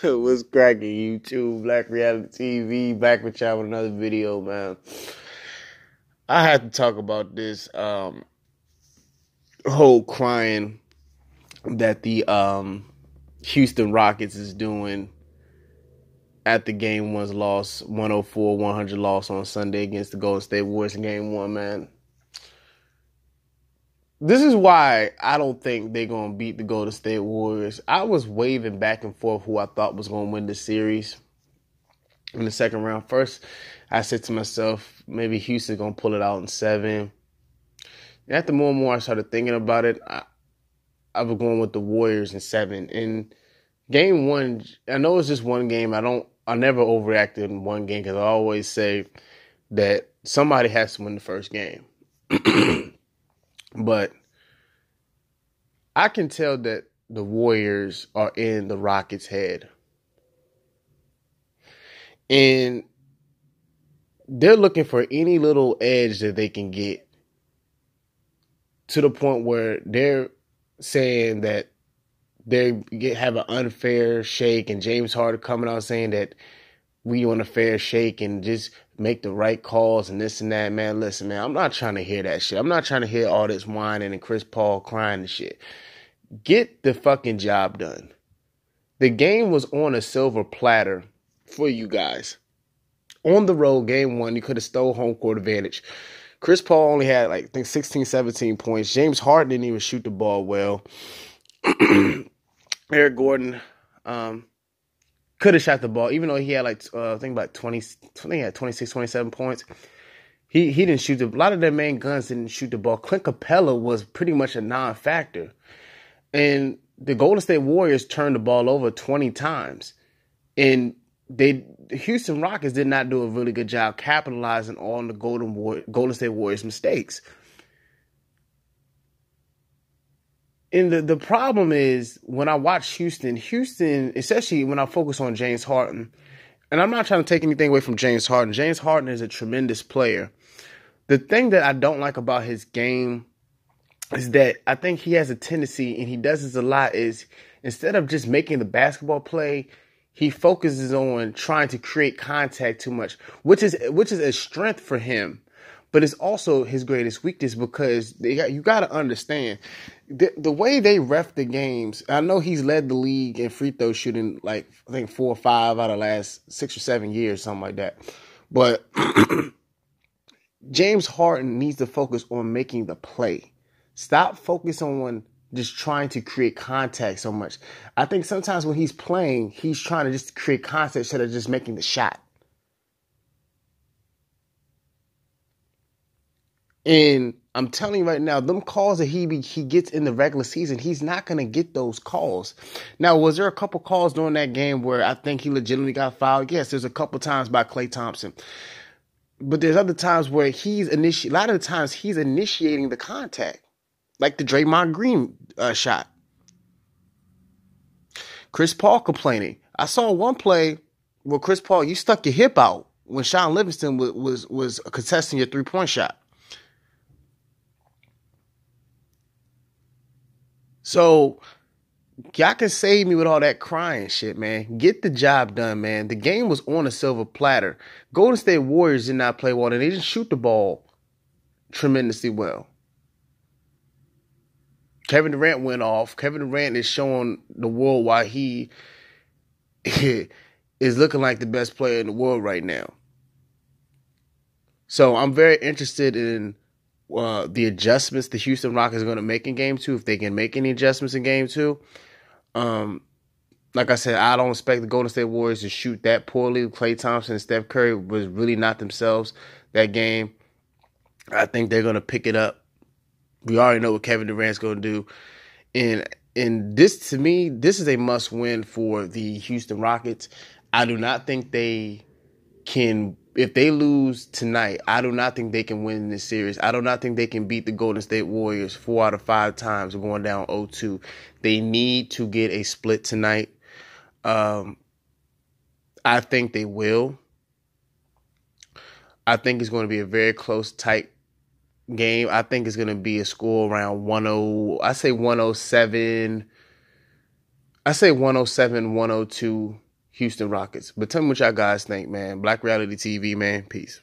What's cracking, YouTube? Black Reality TV, back with y'all with another video, man. I had to talk about this whole crying that the Houston Rockets is doing at the game one's loss, 104-100 loss on Sunday against the Golden State Warriors in game one, man. This is why I don't think they're going to beat the Golden State Warriors. I was waving back and forth who I thought was going to win the series in the second round. First, I said to myself, maybe Houston's going to pull it out in 7. And after more and more I started thinking about it, I was going with the Warriors in 7. In game one, I know it's just one game. I never overreacted in one game because I always say that somebody has to win the first game. But I can tell that the Warriors are in the Rockets' head. And they're looking for any little edge that they can get, to the point where they're saying that they have an unfair shake, and James Harden coming out saying that we want a fair shake and just make the right calls and this and that. Man, listen, man, I'm not trying to hear that shit. I'm not trying to hear all this whining and Chris Paul crying and shit. Get the fucking job done. The game was on a silver platter for you guys. On the road, game one, you could have stole home court advantage. Chris Paul only had, I think, 16, 17 points. James Harden didn't even shoot the ball well. Eric Gordon could have shot the ball, even though he had, I think about 26, 27 points. He didn't shoot a lot of their main guns didn't shoot the ball. Clint Capella was pretty much a non-factor. And the Golden State Warriors turned the ball over 20 times. And the Houston Rockets did not do a really good job capitalizing on the Golden State Warriors' mistakes. And the problem is, when I watch Houston, especially when I focus on James Harden, and I'm not trying to take anything away from James Harden. James Harden is a tremendous player. The thing that I don't like about his game is that I think he has a tendency, and he does this a lot, is instead of just making the basketball play, he focuses on trying to create contact too much, which is a strength for him, but it's also his greatest weakness, because you got to understand the way they ref the games. I know he's led the league in free throw shooting, I think 4 or 5 out of the last 6 or 7 years, something like that. But James Harden needs to focus on making the play. Stop focusing on just trying to create contact so much. I think sometimes when he's playing, he's trying to just create contact instead of just making the shot. And I'm telling you right now, them calls that he gets in the regular season, he's not going to get those calls. Now, was there a couple calls during that game where I think he legitimately got fouled? Yes, there's a couple times by Klay Thompson. But there's other times where a lot of the times he's initiating the contact. Like the Draymond Green shot. Chris Paul complaining. I saw one play where Chris Paul, you stuck your hip out when Sean Livingston was contesting your 3-point shot. So y'all can save me with all that crying shit, man. Get the job done, man. The game was on a silver platter. Golden State Warriors did not play well, and they didn't shoot the ball tremendously well. Kevin Durant went off. Kevin Durant is showing the world why he is looking like the best player in the world right now. So I'm very interested in the adjustments the Houston Rockets are going to make in Game 2, if they can make any adjustments in Game 2. Like I said, I don't expect the Golden State Warriors to shoot that poorly. Klay Thompson and Steph Curry was really not themselves that game. I think they're going to pick it up. We already know what Kevin Durant's going to do. And this, to me, this is a must-win for the Houston Rockets. I do not think they can, if they lose tonight, I do not think they can win this series. I do not think they can beat the Golden State Warriors 4 out of 5 times going down 0-2. They need to get a split tonight. I think they will. I think it's going to be a very close, tight game. I think it's going to be a score around 107, I say 107, 102 Houston Rockets. But tell me what y'all guys think, man. Black Reality TV, man. Peace.